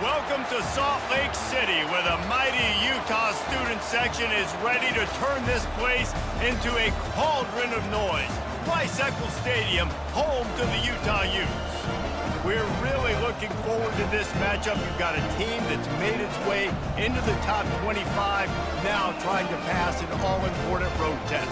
Welcome to Salt Lake City, where the mighty Utah student section is ready to turn this place into a cauldron of noise. Bicycle Stadium, home to the Utah Utes. We're really looking forward to this matchup. You've got a team that's made its way into the top 25, now trying to pass an all-important road test.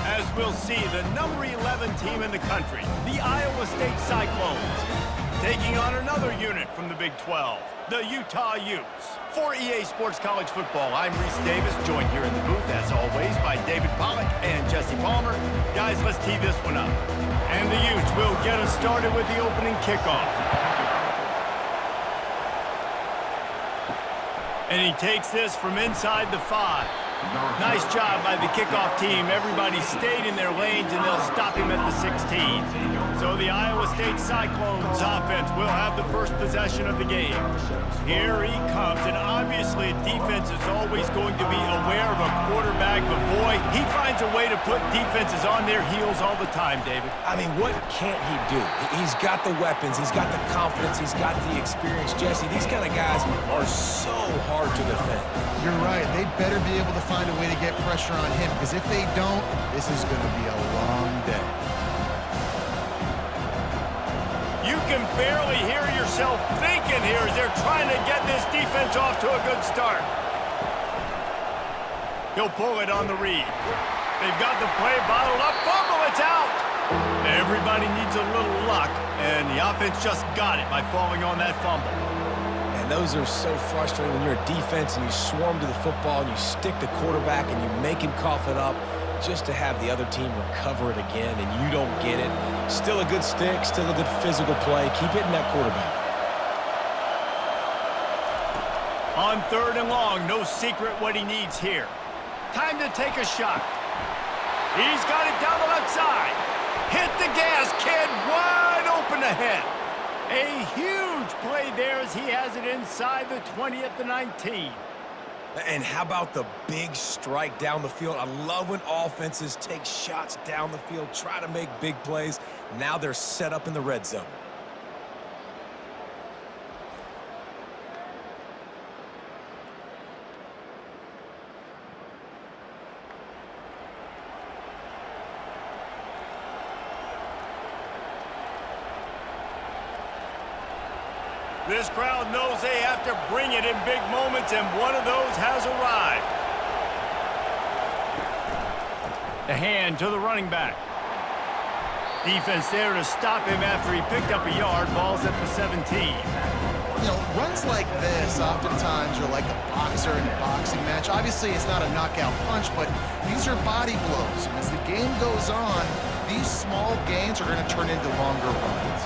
As we'll see, the number 11 team in the country, the Iowa State Cyclones, taking on another unit from the Big 12, the Utah Utes. For EA Sports College Football, I'm Reese Davis, joined here in the booth, as always, by David Pollack and Jesse Palmer. Guys, let's tee this one up. And the Utes will get us started with the opening kickoff. And he takes this from inside the 5. Nice job by the kickoff team. Everybody stayed in their lanes, and they'll stop him at the 16. So the Iowa State Cyclones offense will have the first possession of the game. Here he comes, and obviously defense is always going to be aware of a quarterback, but boy, he finds a way to put defenses on their heels all the time, David. I mean, what can't he do? He's got the weapons, he's got the confidence, he's got the experience. Jesse, these kind of guys are so hard to defend. You're right. They better be able to find a way to get pressure on him, because if they don't, this is going to be a long day. You can barely hear yourself thinking here as they're trying to get this defense off to a good start. He'll pull it on the read. They've got the play bottled up. Fumble, it's out! Everybody needs a little luck, and the offense just got it by falling on that fumble. And those are so frustrating when you're a defense and you swarm to the football and you stick the quarterback and you make him cough it up, just to have the other team recover it again and you don't get it. Still a good stick, still a good physical play. Keep hitting that quarterback. On 3rd and long, no secret what he needs here. Time to take a shot. He's got it down the left side. Hit the gas, kid. Wide open ahead. A huge play there as he has it inside the 20 at the 19. And how about the big strike down the field? I love when offenses take shots down the field, try to make big plays. Now they're set up in the red zone. This crowd knows they have to bring it in big moments, and one of those has arrived. The hand to the running back. Defense there to stop him after he picked up a yard. Ball's at the 17. You know, runs like this oftentimes are like a boxer in a boxing match. Obviously, it's not a knockout punch, but these are body blows. And as the game goes on, these small gains are going to turn into longer runs.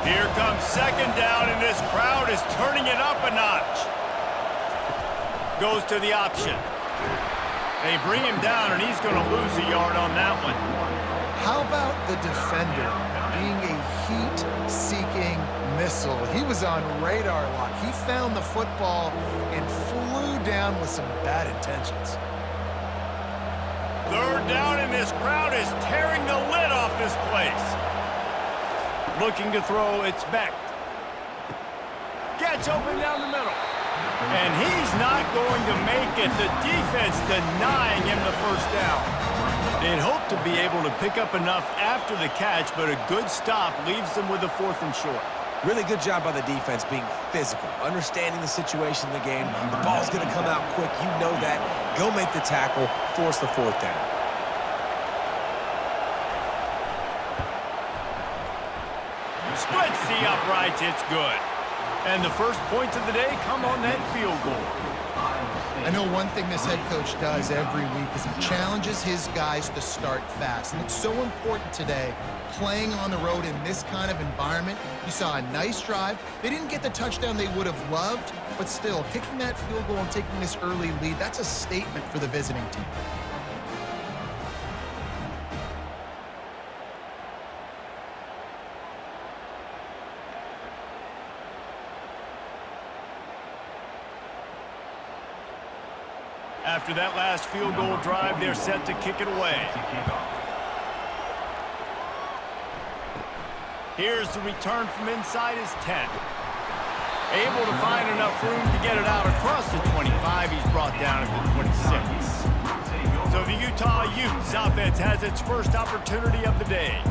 Here comes 2nd down, and this crowd is turning it up a notch. Goes to the option. They bring him down, and he's going to lose a yard on that one. How about the defender being a heat-seeking missile? He was on radar lock. He found the football and flew down with some bad intentions. 3rd down, and this crowd is tearing the lid off this place. Looking to throw, it's Beck. Gets open down the middle. And he's not going to make it. The defense denying him the 1st down. They'd hope to be able to pick up enough after the catch, but a good stop leaves them with a 4th and short. Really good job by the defense being physical, understanding the situation in the game. The ball's going to come out quick. You know that. Go make the tackle, force the 4th down. Splits the uprights, it's good. And the first points of the day come on that field goal. I know one thing this head coach does every week is he challenges his guys to start fast. And it's so important today, playing on the road in this kind of environment. You saw a nice drive. They didn't get the touchdown they would have loved, but still, kicking that field goal and taking this early lead, that's a statement for the visiting team. After that last field goal drive, they're set to kick it away. Here's the return from inside his 10. Able to find enough room to get it out across the 25. He's brought down at the 26. So the Utah Utes offense has its first opportunity of the day.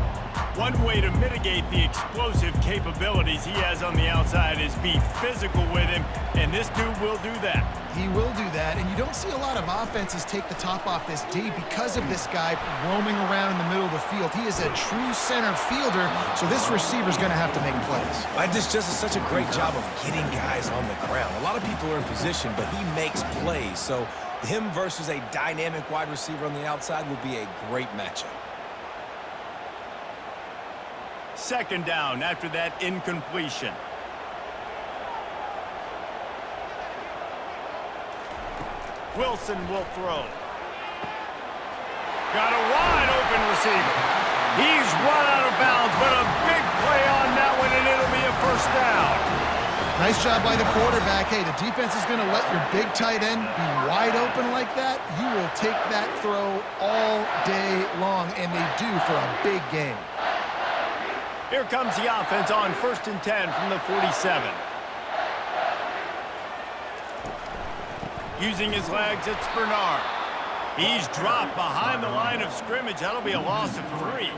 One way to mitigate the explosive capabilities he has on the outside is be physical with him, and this dude will do that. He will do that, and you don't see a lot of offenses take the top off this D because of this guy roaming around in the middle of the field. He is a true center fielder, so this receiver's going to have to make plays. This just is such a great job of getting guys on the ground. A lot of people are in position, but he makes plays, so him versus a dynamic wide receiver on the outside will be a great matchup. Second down after that incompletion. Wilson will throw. Got a wide open receiver. He's run out of bounds, but a big play on that one, and it'll be a first down. Nice job by the quarterback. Hey, the defense is going to let your big tight end be wide open like that. You will take that throw all day long, and they do for a big game. Here comes the offense on 1st and 10 from the 47. Using his legs, it's Bernard. He's dropped behind the line of scrimmage. That'll be a loss of 3.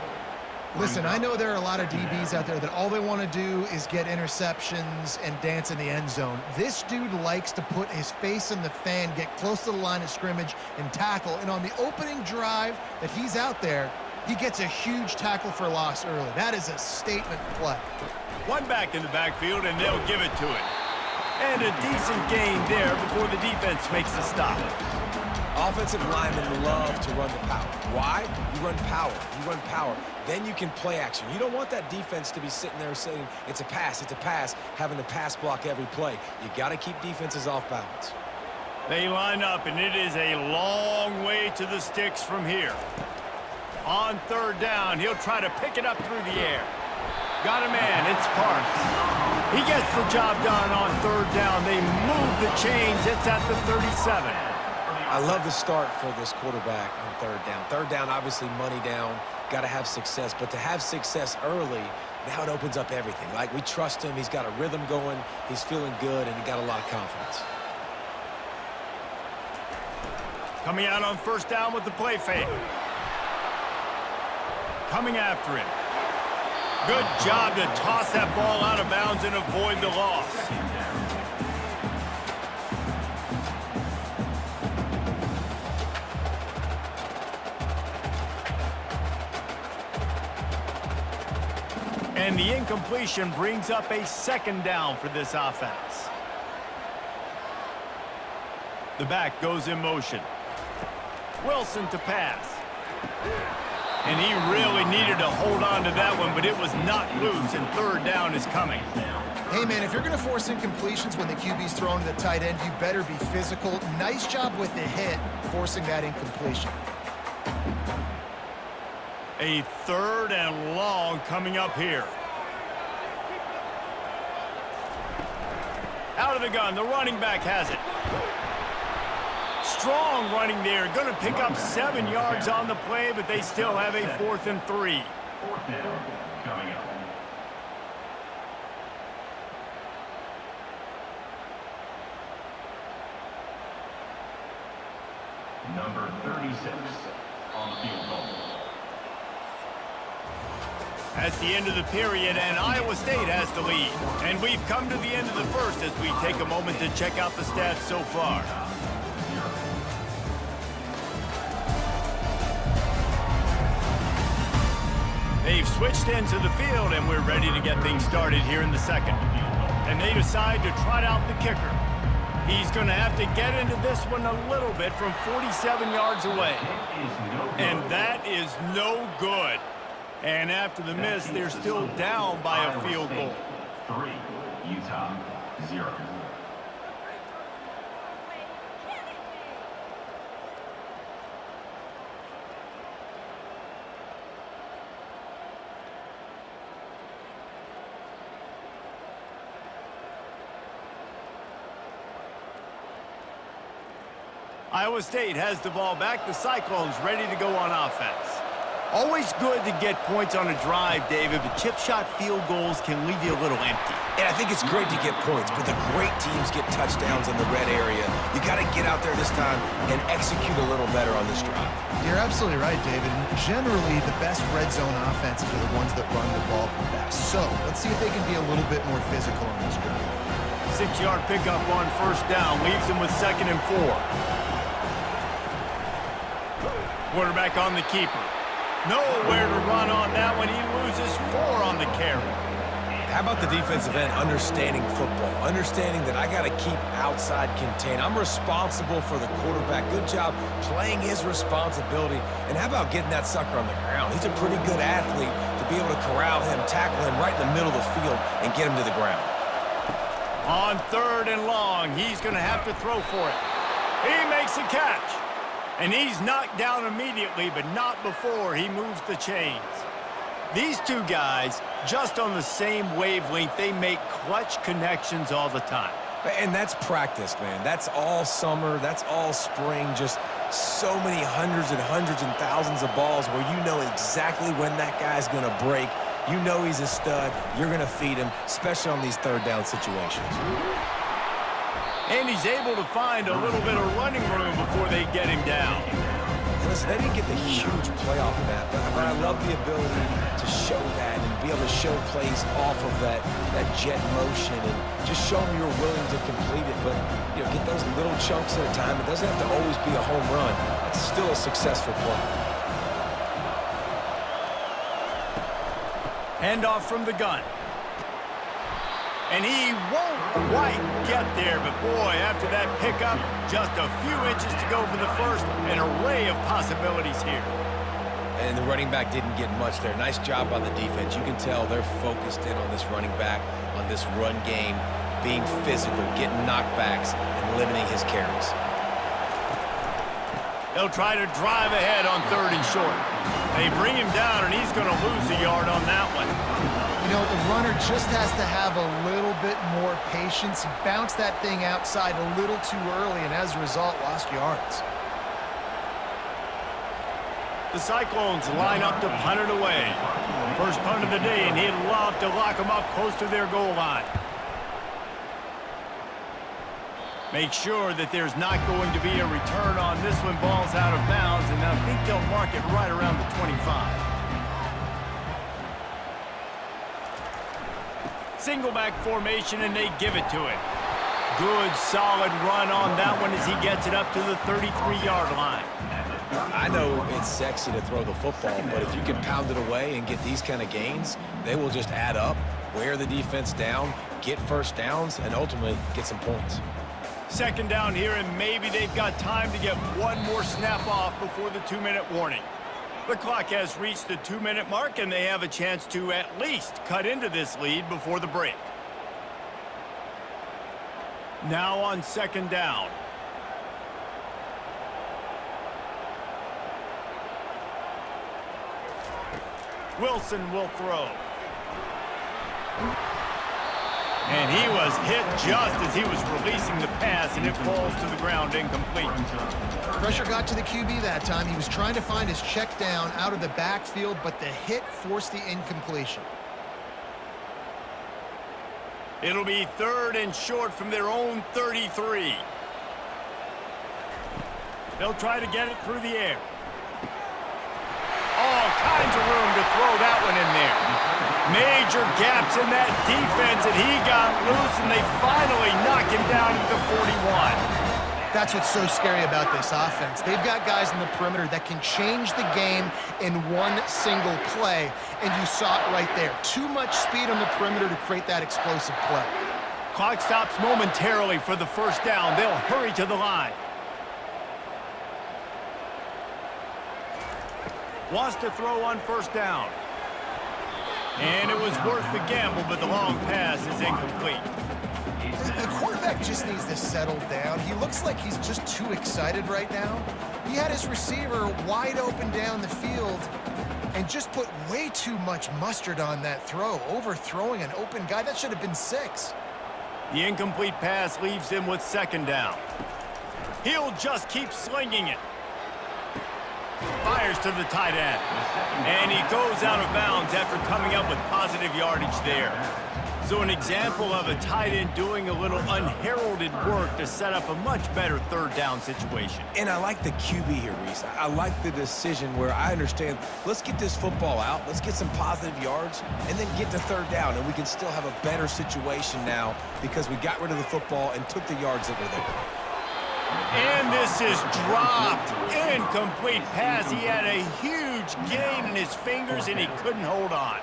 Listen, I know there are a lot of DBs out there that all they want to do is get interceptions and dance in the end zone. This dude likes to put his face in the fan, get close to the line of scrimmage, and tackle. And on the opening drive that he's out there, he gets a huge tackle for loss early. That is a statement play. One back in the backfield, and they'll give it to him. And a decent gain there before the defense makes the stop. Offensive linemen love to run the power. Why? You run power. You run power. Then you can play action. You don't want that defense to be sitting there saying, it's a pass, having to pass block every play. You got to keep defenses off balance. They line up, and it is a long way to the sticks from here. On 3rd down, he'll try to pick it up through the air. Got a man, it's Parks. He gets the job done on 3rd down. They move the chains. It's at the 37. I love the start for this quarterback on 3rd down. 3rd down, obviously money down. Got to have success. But to have success early, now it opens up everything. Like, we trust him. He's got a rhythm going. He's feeling good, and he got a lot of confidence. Coming out on 1st down with the play fake. Coming after him. Good job to toss that ball out of bounds and avoid the loss. And the incompletion brings up a 2nd down for this offense. The back goes in motion. Wilson to pass. And he really needed to hold on to that one, but it was not loose, and 3rd down is coming. Hey, man, if you're going to force incompletions when the QB's throwing to the tight end, you better be physical. Nice job with the hit, forcing that incompletion. A 3rd and long coming up here. Out of the gun, the running back has it. Strong running there, going to pick up 7 yards on the play, but they still have a 4th and 3. 4th down coming up. Number 36 on the field goal. That's the end of the period, and Iowa State has the lead. And we've come to the end of the first as we take a moment to check out the stats so far. They've switched ends of the field, and we're ready to get things started here in the second. And they decide to trot out the kicker. He's going to have to get into this one a little bit from 47 yards away. And that is no good. And after the miss, they're still down by a field goal. 3, Utah 0. Iowa State has the ball back. The Cyclones ready to go on offense. Always good to get points on a drive, David, but chip shot field goals can leave you a little empty. And I think it's great to get points, but the great teams get touchdowns in the red area. You got to get out there this time and execute a little better on this drive. You're absolutely right, David. Generally, the best red zone offenses are the ones that run the ball best. So let's see if they can be a little bit more physical on this drive. 6-yard pickup on first down leaves them with 2nd and 4. Quarterback on the keeper. Nowhere to run on that one. He loses 4 on the carry. How about the defensive end understanding football, understanding that I got to keep outside contained. I'm responsible for the quarterback. Good job playing his responsibility. And how about getting that sucker on the ground? He's a pretty good athlete to be able to corral him, tackle him right in the middle of the field, and get him to the ground. On 3rd and long, he's going to have to throw for it. He makes the catch. And he's knocked down immediately, but not before he moves the chains. These two guys, just on the same wavelength, they make clutch connections all the time. And that's practice, man. That's all summer. That's all spring. Just so many hundreds and thousands of balls where you know exactly when that guy's going to break. You know he's a stud. You're going to feed him, especially on these 3rd down situations. And he's able to find a little bit of running room before they get him down. Listen, they didn't get the huge play off of that, but I love the ability to show that and be able to show plays off of that jet motion and just show them you're willing to complete it. But, get those little chunks at a time. It doesn't have to always be a home run. It's still a successful play. Handoff from the gun. And he won't quite get there, but boy, after that pickup, just a few inches to go for the first. An array of possibilities here. And the running back didn't get much there. Nice job on the defense. You can tell they're focused in on this running back, on this run game, being physical, getting knockbacks, and limiting his carries. They'll try to drive ahead on 3rd and short. They bring him down, and he's going to lose a yard on that one. The runner just has to have a little bit more patience. He bounced that thing outside a little too early, and as a result, lost yards. The Cyclones line up to punt it away. First punt of the day, and he'd love to lock them up close to their goal line. Make sure that there's not going to be a return on this one. Ball's out of bounds, and I think they'll mark it right around the 25. Single back formation, and they give it to him. Good, solid run on that one as he gets it up to the 33-yard line. I know it's sexy to throw the football, but if you can pound it away and get these kind of gains, they will just add up, wear the defense down, get first downs, and ultimately get some points. 2nd down here, and maybe they've got time to get one more snap off before the 2-minute warning. The clock has reached the 2-minute mark, and they have a chance to at least cut into this lead before the break. Now on 2nd down. Wilson will throw. And he was hit just as he was releasing the pass, and it falls to the ground incomplete. Pressure got to the QB that time. He was trying to find his check down out of the backfield, but the hit forced the incompletion. It'll be 3rd and short from their own 33. They'll try to get it through the air. All kinds of room to throw that one in there. Major gaps in that defense, and he got loose, and they finally knock him down at the 41. That's what's so scary about this offense. They've got guys in the perimeter that can change the game in one single play, and you saw it right there. Too much speed on the perimeter to create that explosive play. Clock stops momentarily for the first down. They'll hurry to the line. Wants to throw on first down. And it was worth the gamble, but the long pass is incomplete. The quarterback just needs to settle down. He looks like he's just too excited right now. He had his receiver wide open down the field and just put way too much mustard on that throw, overthrowing an open guy. That should have been 6. The incomplete pass leaves him with 2nd down. He'll just keep slinging it. Fires to the tight end. And he goes out of bounds after coming up with positive yardage there. So an example of a tight end doing a little unheralded work to set up a much better third down situation. And I like the QB here, Reese. I like the decision where I understand, let's get this football out, let's get some positive yards, and then get to third down, and we can still have a better situation now because we got rid of the football and took the yards that were there. And this is dropped. Incomplete pass. He had a huge gain in his fingers, and he couldn't hold on.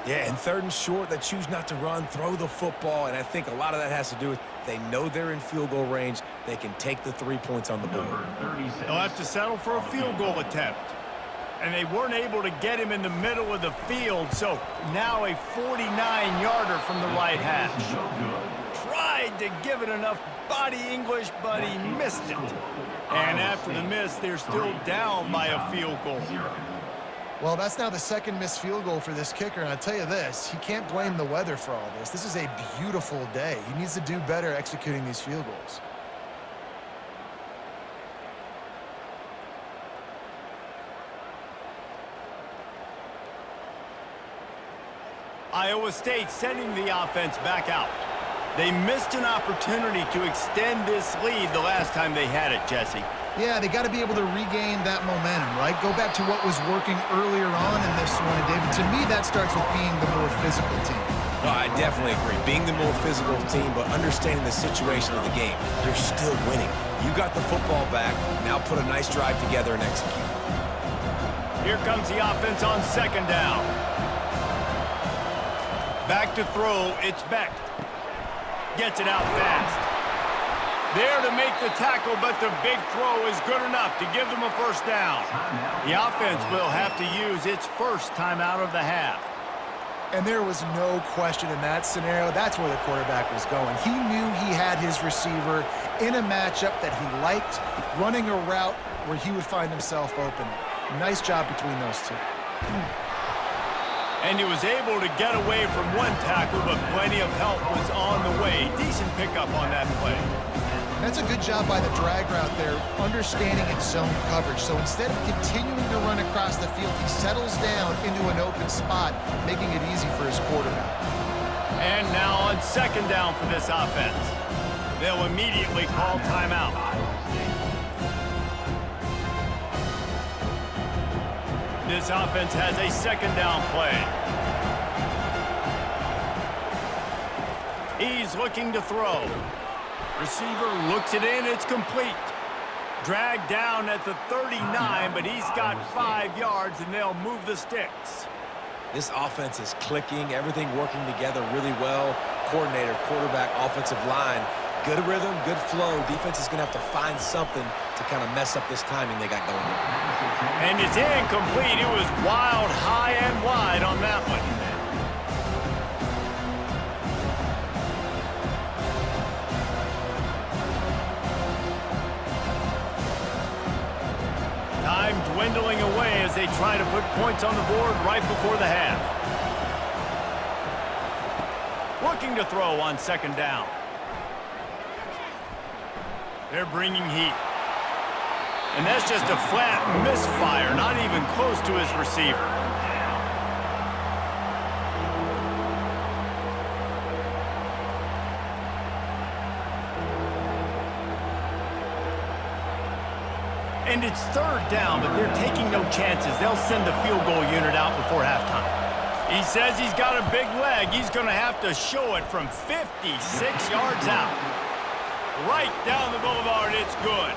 Yeah, and third and short, they choose not to run, throw the football, and I think a lot of that has to do with they know they're in field goal range. They can take the 3 points on the board. They'll have to settle for a field goal attempt. And they weren't able to get him in the middle of the field, so now a 49-yarder from the right hash. Tried to give it enough body English, but he missed it. And after the miss, they're still down by a field goal. Well, that's now the second missed field goal for this kicker, and I'll tell you this, he can't blame the weather for all this. This is a beautiful day. He needs to do better executing these field goals. Iowa State sending the offense back out. They missed an opportunity to extend this lead the last time they had it, Jesse. Yeah, they got to be able to regain that momentum, right? Go back to what was working earlier on in this one. And David, to me, that starts with being the more physical team. Well, I definitely agree. Being the more physical team, but understanding the situation of the game. You're still winning. You got the football back. Now put a nice drive together and execute. Here comes the offense on second down. Back to throw, it's Beck. Gets it out fast. There to make the tackle, but the big throw is good enough to give them a first down. The offense will have to use its first timeout of the half. And there was no question in that scenario. That's where the quarterback was going. He knew he had his receiver in a matchup that he liked, running a route where he would find himself open. Nice job between those two. And he was able to get away from one tackle, but plenty of help was on the way. Decent pickup on that play. That's a good job by the drag route there, understanding its zone coverage. So instead of continuing to run across the field, he settles down into an open spot, making it easy for his quarterback. And now on second down for this offense. They'll immediately call timeout. This offense has a second down play. He's looking to throw. Receiver looks it in, it's complete. Dragged down at the 39, but he's got 5 yards, and they'll move the sticks. This offense is clicking, everything working together really well. Coordinator, quarterback, offensive line, good rhythm, good flow. Defense is going to have to find something to kind of mess up this timing they got going on. And it's incomplete. It was wild, high and wide on that one. Time dwindling away as they try to put points on the board right before the half. Looking to throw on second down. They're bringing heat. And that's just a flat misfire, not even close to his receiver. And it's third down, but they're taking no chances. They'll send the field goal unit out before halftime. He says he's got a big leg. He's going to have to show it from 56 yards out. Right down the boulevard, it's good.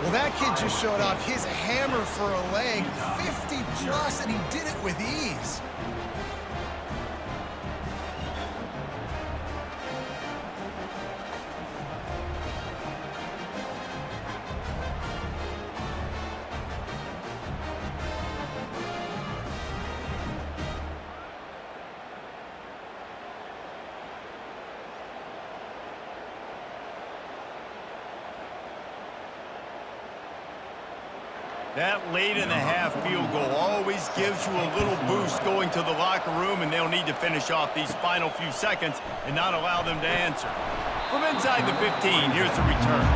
Well, that kid just showed off his hammer for a leg, 50 plus, and he did it with ease. That late in the half field goal always gives you a little boost going to the locker room, and they'll need to finish off these final few seconds and not allow them to answer. From inside the 15, here's the return.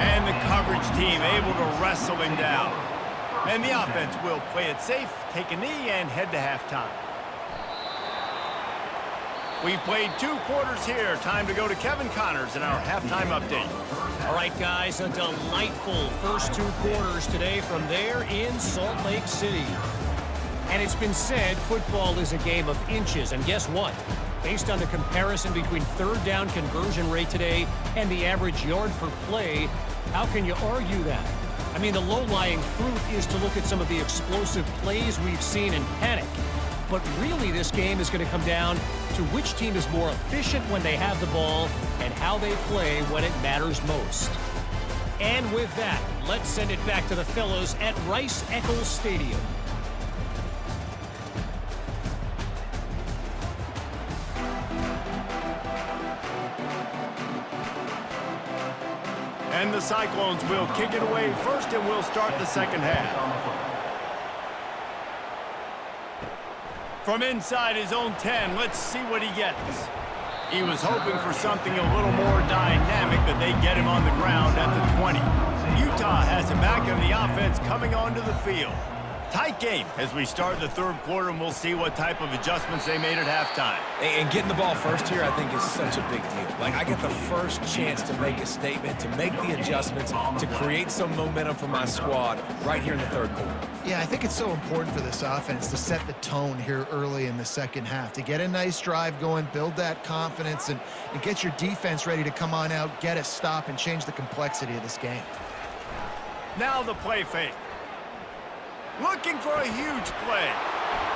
And the coverage team able to wrestle him down. And the offense will play it safe, take a knee, and head to halftime. We've played 2 quarters here. Time to go to Kevin Connors in our halftime update. All right, guys, a delightful first 2 quarters today from there in Salt Lake City. And it's been said football is a game of inches. And guess what? Based on the comparison between third down conversion rate today and the average yard per play, how can you argue that? I mean, the low-lying fruit is to look at some of the explosive plays we've seen and panic. But really, this game is going to come down to which team is more efficient when they have the ball and how they play when it matters most. And with that, let's send it back to the fellows at Rice-Eccles Stadium. And the Cyclones will kick it away first, and we'll start the second half. From inside his own 10, let's see what he gets. He was hoping for something a little more dynamic, but they get him on the ground at the 20. Utah has him back in the offense coming onto the field. Tight game as we start the third quarter, and we'll see what type of adjustments they made at halftime. And getting the ball first here, I think, is such a big deal. Like, I get the first chance to make a statement, to make the adjustments, to create some momentum for my squad right here in the third quarter. Yeah, I think it's so important for this offense to set the tone here early in the second half, to get a nice drive going, build that confidence, and get your defense ready to come on out, get a stop, and change the complexity of this game. Now the play fake. Looking for a huge play.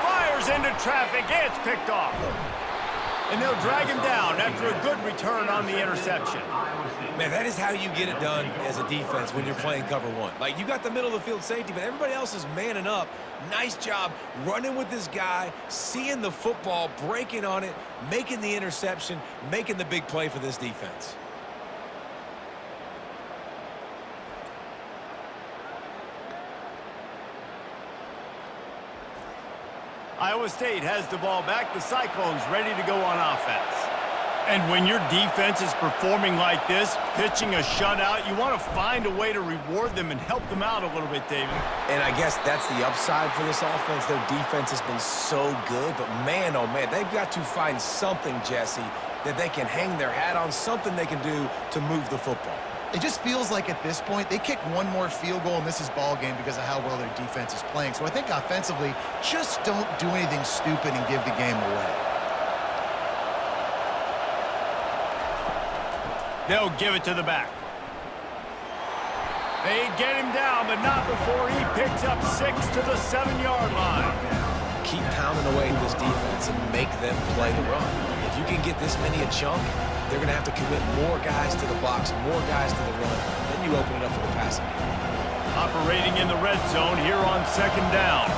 Fires into traffic. It's picked off. And they'll drag him down after a good return on the interception. Man, that is how you get it done as a defense when you're playing cover one. Like, you got the middle of the field safety, but everybody else is manning up. Nice job running with this guy, seeing the football, breaking on it, making the interception, making the big play for this defense. Iowa State has the ball back. The Cyclones ready to go on offense. And when your defense is performing like this, pitching a shutout, you want to find a way to reward them and help them out a little bit, David. And I guess that's the upside for this offense. Their defense has been so good, but man, oh man, they've got to find something, Jesse, that they can hang their hat on, something they can do to move the football. It just feels like at this point, they kick one more field goal and this is ball game because of how well their defense is playing. So I think offensively, just don't do anything stupid and give the game away. They'll give it to the back. They get him down, but not before he picks up 6 to the 7-yard line. Keep pounding away at this defense and make them play the run. If you can get this many a chunk, they're going to have to commit more guys to the box, more guys to the run. Then you open it up for the passing game. Operating in the red zone here on second down.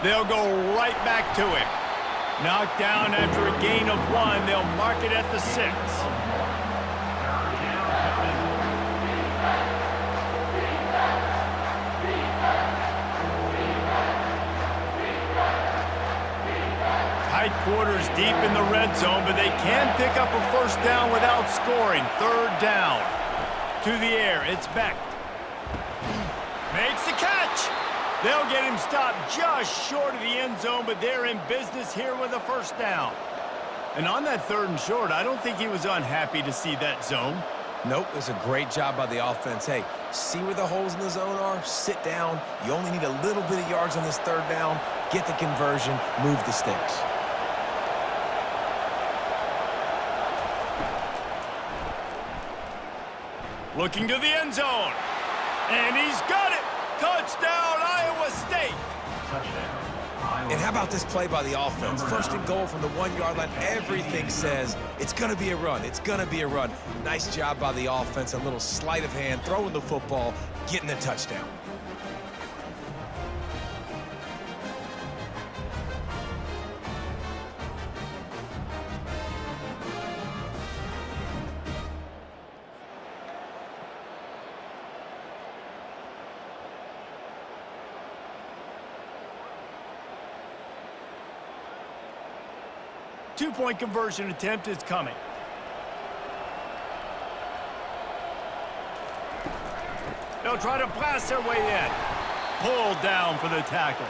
They'll go right back to him. Knocked down after a gain of 1. They'll mark it at the 6. Tight quarters deep in the red zone, but they can pick up a first down without scoring. Third down. To the air, it's Beck. Makes the catch. They'll get him stopped just short of the end zone, but they're in business here with a first down. And on that 3rd and short, I don't think he was unhappy to see that zone. Nope, it was a great job by the offense. Hey, see where the holes in the zone are, sit down. You only need a little bit of yards on this 3rd down. Get the conversion, move the sticks. Looking to the end zone. And he's got it. Touchdown, Iowa State. And how about this play by the offense? 1st and goal from the 1-yard line. Everything says it's going to be a run. It's going to be a run. Nice job by the offense. A little sleight of hand, throwing the football, getting a touchdown. Two-point conversion attempt is coming. They'll try to blast their way in. Pulled down for the tackle.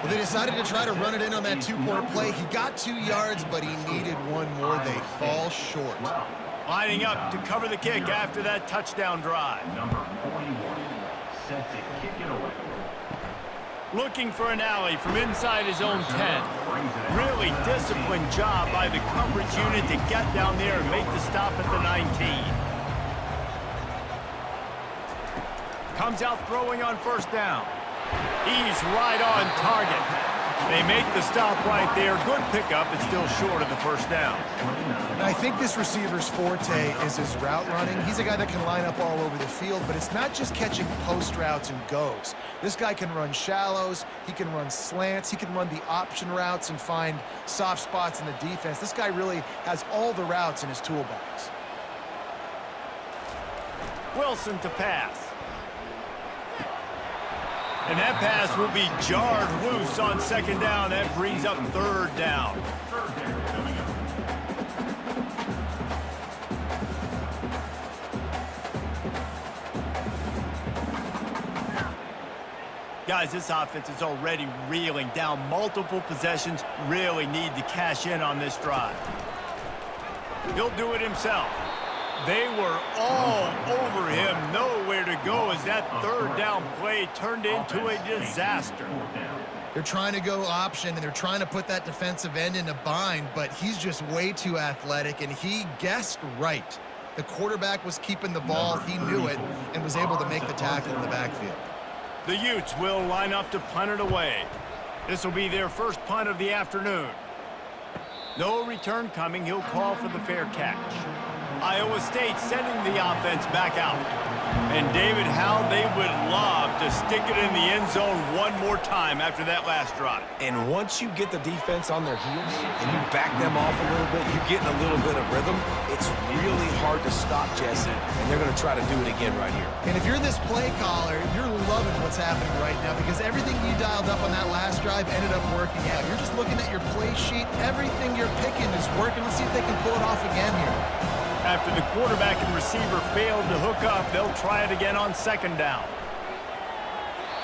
Well, they decided to try to run it in on that two-point play. He got 2 yards, but he needed one more. They fall short. Lining up to cover the kick after that touchdown drive. Number 41, set to kick it away. Looking for an alley from inside his own 10. Really disciplined job by the coverage unit to get down there and make the stop at the 19. Comes out throwing on first down. He's right on target. They make the stop right there. Good pickup. It's still short of the first down. And I think this receiver's forte is his route running. He's a guy that can line up all over the field, but it's not just catching post routes and goes. This guy can run shallows. He can run slants. He can run the option routes and find soft spots in the defense. This guy really has all the routes in his toolbox. Wilson to pass. And that pass will be jarred loose on second down. That brings up third down. Guys, this offense is already reeling down multiple possessions. Really need to cash in on this drive. He'll do it himself. They were all over him, nowhere to go as that third down play turned into a disaster. They're trying to go option, and they're trying to put that defensive end in a bind, but he's just way too athletic, and he guessed right. The quarterback was keeping the ball, he knew it, and was able to make the tackle in the backfield. The Utes will line up to punt it away. This will be their first punt of the afternoon. No return coming. He'll call for the fair catch. Iowa State sending the offense back out. And David, how they would love to stick it in the end zone one more time after that last drive. And once you get the defense on their heels and you back them off a little bit, you're getting a little bit of rhythm. It's really hard to stop, Jesse, and they're going to try to do it again right here. And if you're this play caller, you're loving what's happening right now because everything you dialed up on that last drive ended up working out. You're just looking at your play sheet. Everything you're picking is working. Let's see if they can pull it off again here. After the quarterback and receiver failed to hook up, they'll try it again on second down.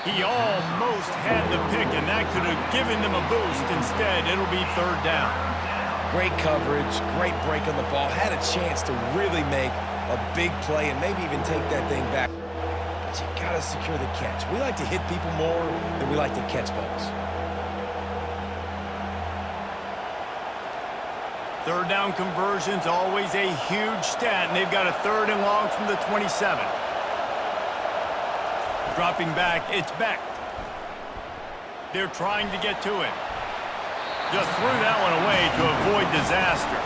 He almost had the pick, and that could have given them a boost. Instead, it'll be third down. Great coverage, great break on the ball. Had a chance to really make a big play and maybe even take that thing back. But you got to secure the catch. We like to hit people more than we like to catch balls. Third down conversion's always a huge stat, and they've got a third and long from the 27. Dropping back, it's Beck. They're trying to get to it. Just threw that one away to avoid disaster.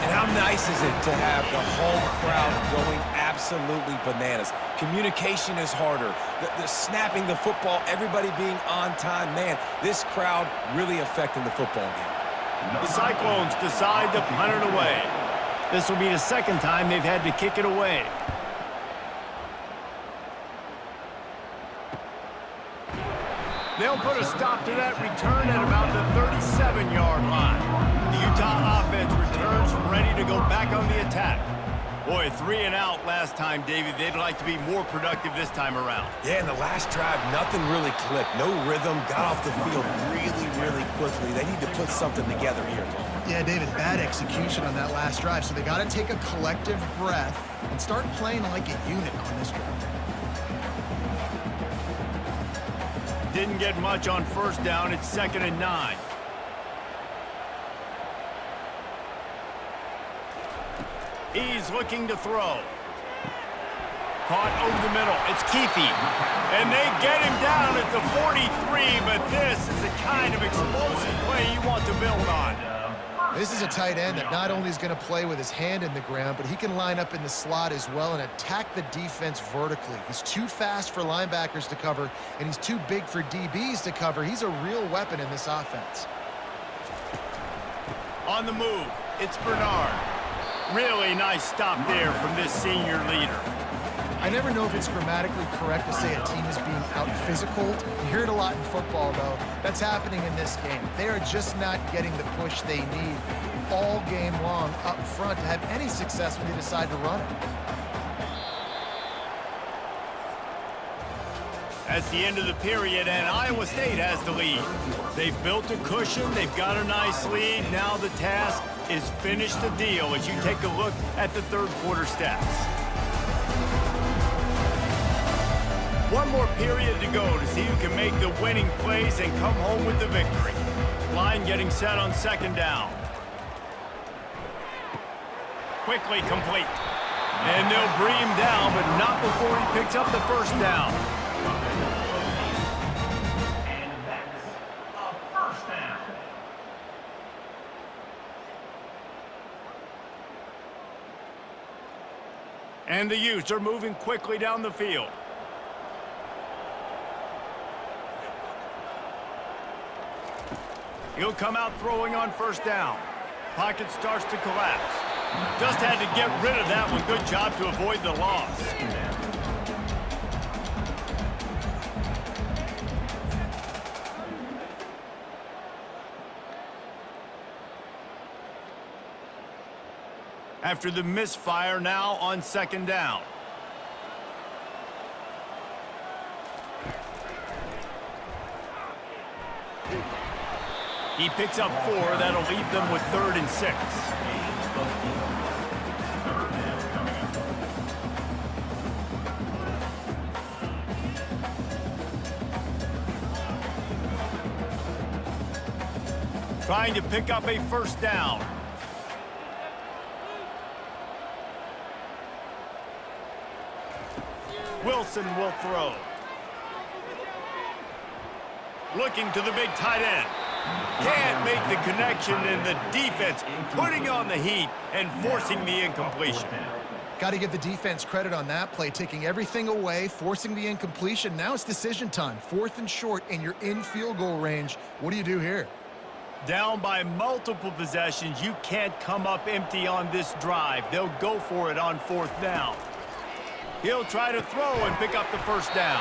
And how nice is it to have the home crowd going absolutely bananas? Communication is harder. The snapping the football, everybody being on time. Man, this crowd really affecting the football game. The Cyclones decide to punt it away. This will be the second time they've had to kick it away. They'll put a stop to that return at about the 37-yard line. The Utah offense returns ready to go back on the attack. Boy, 3 and out last time, David. They'd like to be more productive this time around. Yeah, in the last drive, nothing really clicked. No rhythm, got off the field really quickly. They need to put something together here. Yeah, David, bad execution on that last drive. So they got to take a collective breath and start playing like a unit on this drive. Didn't get much on first down. It's 2nd and 9. He's looking to throw. Caught over the middle. It's Keefe. And they get him down at the 43, but this is the kind of explosive play you want to build on. This is a tight end that not only is going to play with his hand in the ground, but he can line up in the slot as well and attack the defense vertically. He's too fast for linebackers to cover, and he's too big for DBs to cover. He's a real weapon in this offense. On the move, it's Bernard. Really nice stop there from this senior leader. I never know if it's grammatically correct to say a team is being out-physicaled. You hear it a lot in football, though. That's happening in this game. They are just not getting the push they need all game long up front to have any success when they decide to run it. That's the end of the period, and Iowa State has the lead. They've built a cushion. They've got a nice lead. Now the task is finish the deal as you take a look at the third quarter stats. One more period to go to see who can make the winning plays and come home with the victory. Line getting set on second down. Quickly complete. And they'll bring him down, but not before he picks up the first down. And that's a first down. And the Utes are moving quickly down the field. He'll come out throwing on first down. Pocket starts to collapse. Just had to get rid of that one. Good job to avoid the loss. After the misfire, now on second down. He picks up 4. That'll leave them with 3rd and 6. Trying to pick up a first down. Wilson will throw. Looking to the big tight end. Can't make the connection, and the defense putting on the heat and forcing the incompletion. Got to give the defense credit on that play, taking everything away, forcing the incompletion. Now it's decision time. 4th and short, and you're in field goal range. What do you do here? Down by multiple possessions, you can't come up empty on this drive. They'll go for it on 4th down. He'll try to throw and pick up the first down.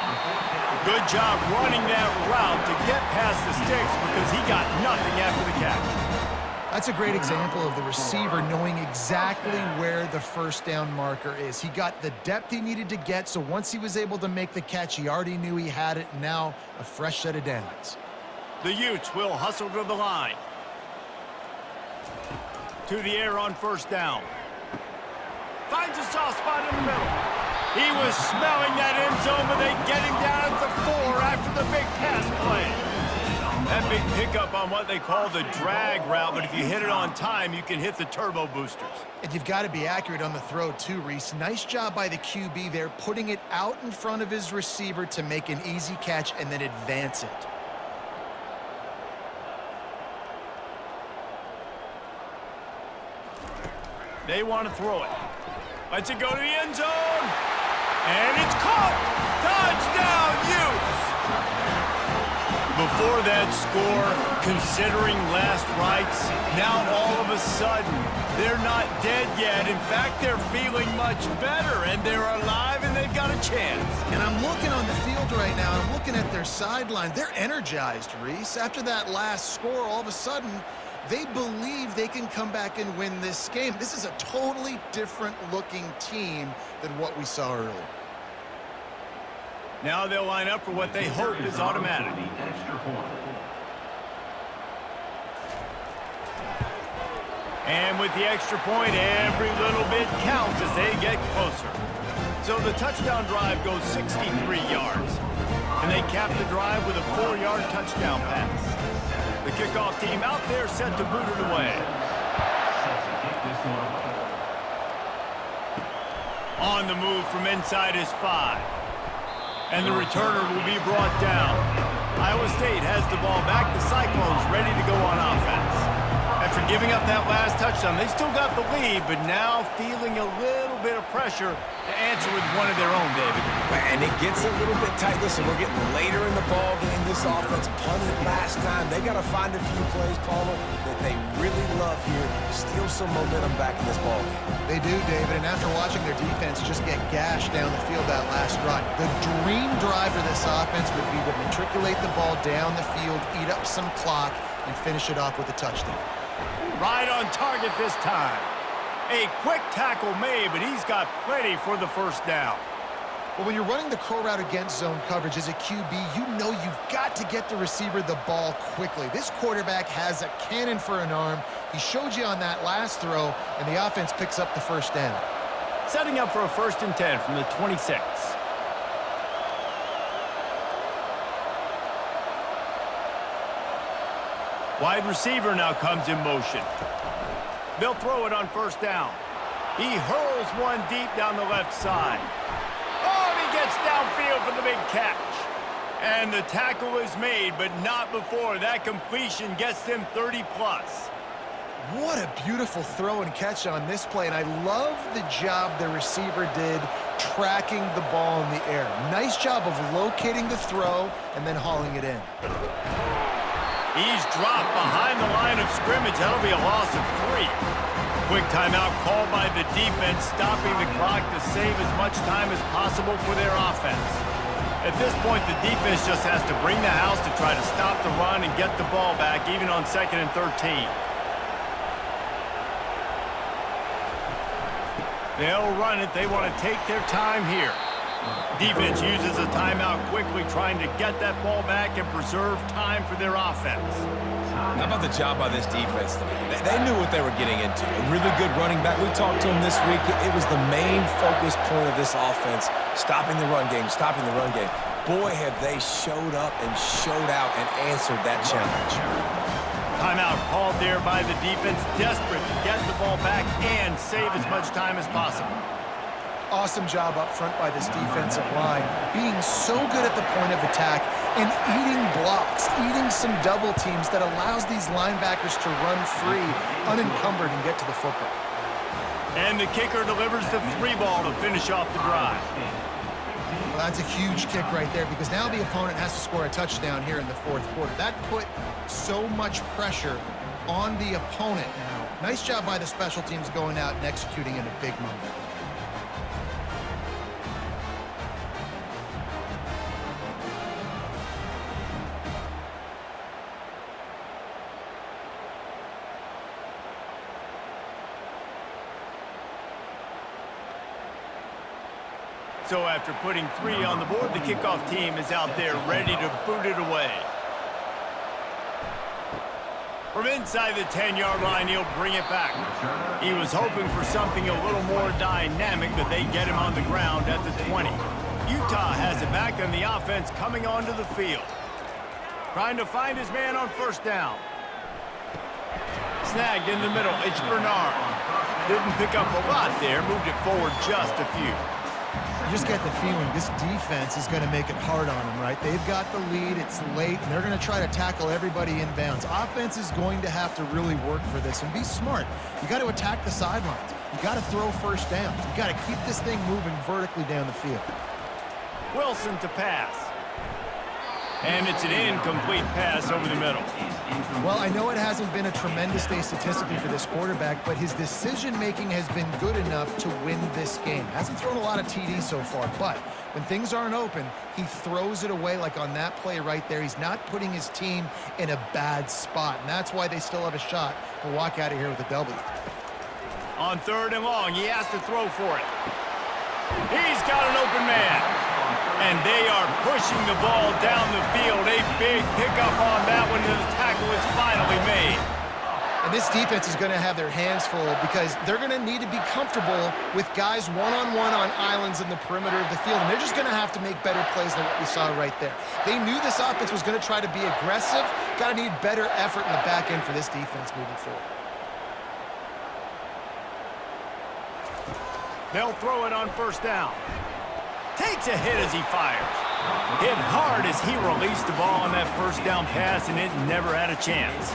Good job running that route to get past the sticks because he got nothing after the catch. That's a great example of the receiver knowing exactly where the first down marker is. He got the depth he needed to get, so once he was able to make the catch, he already knew he had it. Now a fresh set of downs. The Utes will hustle to the line. To the air on first down. Finds a soft spot in the middle. He was smelling that end zone, but they get him down at the 4 after the big pass play. That big pickup on what they call the drag route, but if you hit it on time, you can hit the turbo boosters. And you've got to be accurate on the throw too, Reese. Nice job by the QB there, putting it out in front of his receiver to make an easy catch and then advance it. They want to throw it. Lets it go to the end zone. And it's caught! Touchdown, Utes! Before that score, considering last rites, now all of a sudden, they're not dead yet. In fact, they're feeling much better, and they're alive, and they've got a chance. And I'm looking on the field right now, I'm looking at their sideline. They're energized, Reese. After that last score, all of a sudden, they believe they can come back and win this game. This is a totally different-looking team than what we saw earlier. Now they'll line up for what they hope is automatic. And with the extra point, every little bit counts as they get closer. So the touchdown drive goes 63 yards. And they cap the drive with a 4-yard touchdown pass. The kickoff team out there set to boot it away. On the move from inside his 5. And the returner will be brought down. Iowa State has the ball back. The Cyclones ready to go on offense. After giving up that last touchdown, they still got the lead, but now feeling a little bit of pressure to answer with one of their own, David. And it gets a little bit tight. Listen, we're getting later in the ball game. This offense punted last time. They got to find a few plays, Paulo, that they really love here. Steal some momentum back in this ball game. They do, David, and after watching their defense just get gashed down the field that last drive, the dream drive for this offense would be to matriculate the ball down the field, eat up some clock, and finish it off with a touchdown. Right on target this time. A quick tackle made, but he's got plenty for the first down. Well, when you're running the curl route against zone coverage as a QB, you know you've got to get the receiver the ball quickly. This quarterback has a cannon for an arm. He showed you on that last throw, and the offense picks up the first down. Setting up for a 1st and 10 from the 26. Wide receiver now comes in motion. They'll throw it on 1st down. He hurls one deep down the left side. Oh, and he gets downfield for the big catch. And the tackle is made, but not before that completion gets them 30-plus. What a beautiful throw and catch on this play, and I love the job the receiver did tracking the ball in the air. Nice job of locating the throw and then hauling it in. He's dropped behind the line of scrimmage. That'll be a loss of 3. Quick timeout called by the defense, stopping the clock to save as much time as possible for their offense. At this point, the defense just has to bring the house to try to stop the run and get the ball back, even on 2nd and 13. They'll run it. They want to take their time here. Defense uses a timeout quickly, trying to get that ball back and preserve time for their offense. How about the job by this defense today? They knew what they were getting into. A really good running back. We talked to him this week. It was the main focus point of this offense, stopping the run game, stopping the run game. Boy, have they showed up and showed out and answered that challenge. Timeout called there by the defense, desperate to get the ball back and save as much time as possible. Awesome job up front by this defensive line, being so good at the point of attack and eating blocks, eating some double teams that allows these linebackers to run free, unencumbered, and get to the football. And the kicker delivers the 3-ball to finish off the drive. Well, that's a huge kick right there because now the opponent has to score a touchdown here in the 4th quarter. That put so much pressure on the opponent now. Nice job by the special teams going out and executing in a big moment. So after putting 3 on the board, the kickoff team is out there ready to boot it away. From inside the 10-yard line, he'll bring it back. He was hoping for something a little more dynamic, but they get him on the ground at the 20. Utah has it back on the offense coming onto the field. Trying to find his man on 1st down. Snagged in the middle, it's Bernard. Didn't pick up a lot there, moved it forward just a few. You just get the feeling this defense is going to make it hard on them, right? They've got the lead, it's late, and they're going to try to tackle everybody inbounds. Offense is going to have to really work for this and be smart. You got to attack the sidelines. You got to throw 1st downs. You got to keep this thing moving vertically down the field. Wilson to pass. And it's an incomplete pass over the middle. Well, I know it hasn't been a tremendous day statistically for this quarterback, but his decision-making has been good enough to win this game. Hasn't thrown a lot of TDs so far, but when things aren't open, he throws it away like on that play right there. He's not putting his team in a bad spot, and that's why they still have a shot to walk out of here with a W. On 3rd and long, he has to throw for it. He's got an open man. And they are pushing the ball down the field. A big pickup on that one, and the tackle is finally made. And this defense is going to have their hands full because they're going to need to be comfortable with guys one-on-one on islands in the perimeter of the field. And they're just going to have to make better plays than what we saw right there. They knew this offense was going to try to be aggressive. Got to need better effort in the back end for this defense moving forward. They'll throw it on 1st down. Takes a hit as he fires. Hit hard as he released the ball on that 1st down pass, and it never had a chance.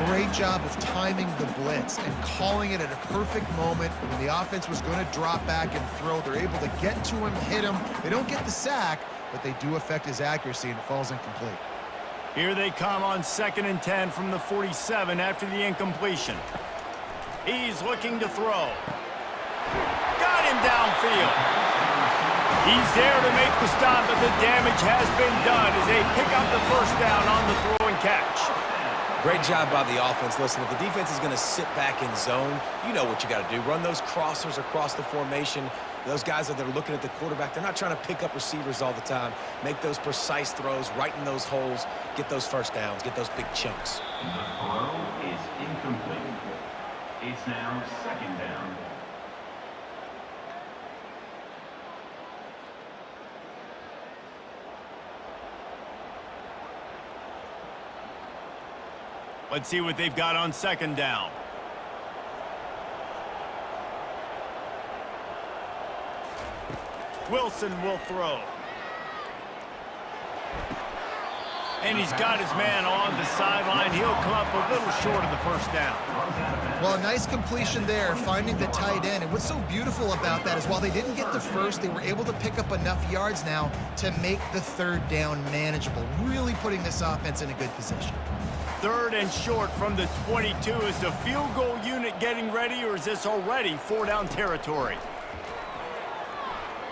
Great job of timing the blitz and calling it at a perfect moment when the offense was going to drop back and throw. They're able to get to him, hit him. They don't get the sack, but they do affect his accuracy, and it falls incomplete. Here they come on 2nd and 10 from the 47 after the incompletion. He's looking to throw. Got him downfield. He's there to make the stop, but the damage has been done as they pick up the 1st down on the throw and catch. Great job by the offense. Listen, if the defense is going to sit back in zone, you know what you got to do. Run those crossers across the formation. Those guys that are looking at the quarterback, they're not trying to pick up receivers all the time. Make those precise throws, right in those holes, get those first downs, get those big chunks. The throw is incomplete. It's now second down. Let's see what they've got on second down. Wilson will throw. And he's got his man on the sideline. He'll come up a little short of the first down. Well, a nice completion there, finding the tight end. And what's so beautiful about that is while they didn't get the first, they were able to pick up enough yards now to make the third down manageable, really putting this offense in a good position. Third and short from the 22. Is the field goal unit getting ready, or is this already four-down territory?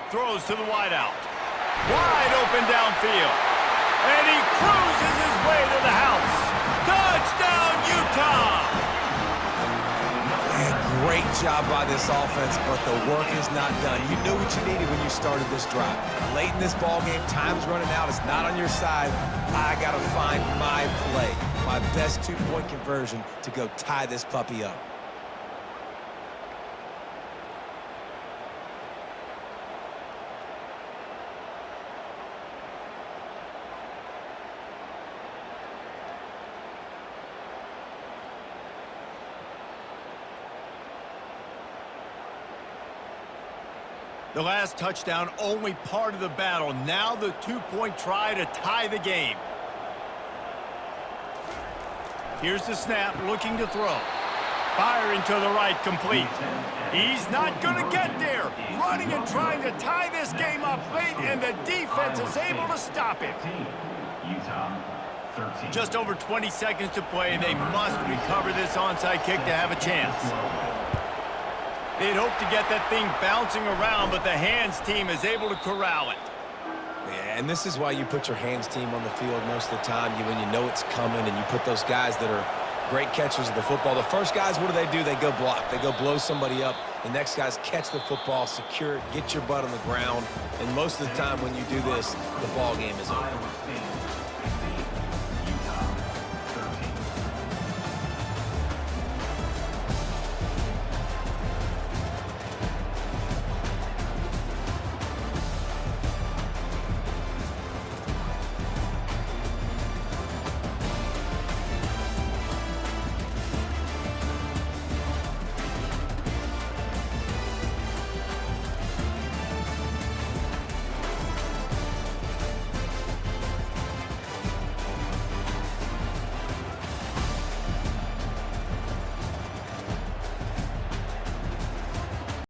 Throws to the wideout. Wide open downfield. And he cruises his way to the house. Touchdown, Utah! Man, great job by this offense, but the work is not done. You knew what you needed when you started this drive. Late in this ball game, time's running out. It's not on your side. I got to find my play, my best two-point conversion to go tie this puppy up. The last touchdown, only part of the battle. Now the two-point try to tie the game. Here's the snap, looking to throw. Firing to the right, complete. He's not going to get there. Running and trying to tie this game up late, and the defense is able to stop him. Utah, 13. Just over 20 seconds to play. They must recover this onside kick to have a chance. They'd hope to get that thing bouncing around, but the hands team is able to corral it. Yeah, and this is why you put your hands team on the field most of the time, when you know it's coming, and you put those guys that are great catchers of the football. The first guys, what do? They go block. They go blow somebody up. The next guys catch the football, secure it, get your butt on the ground. And most of the time when you do this, the ball game is over.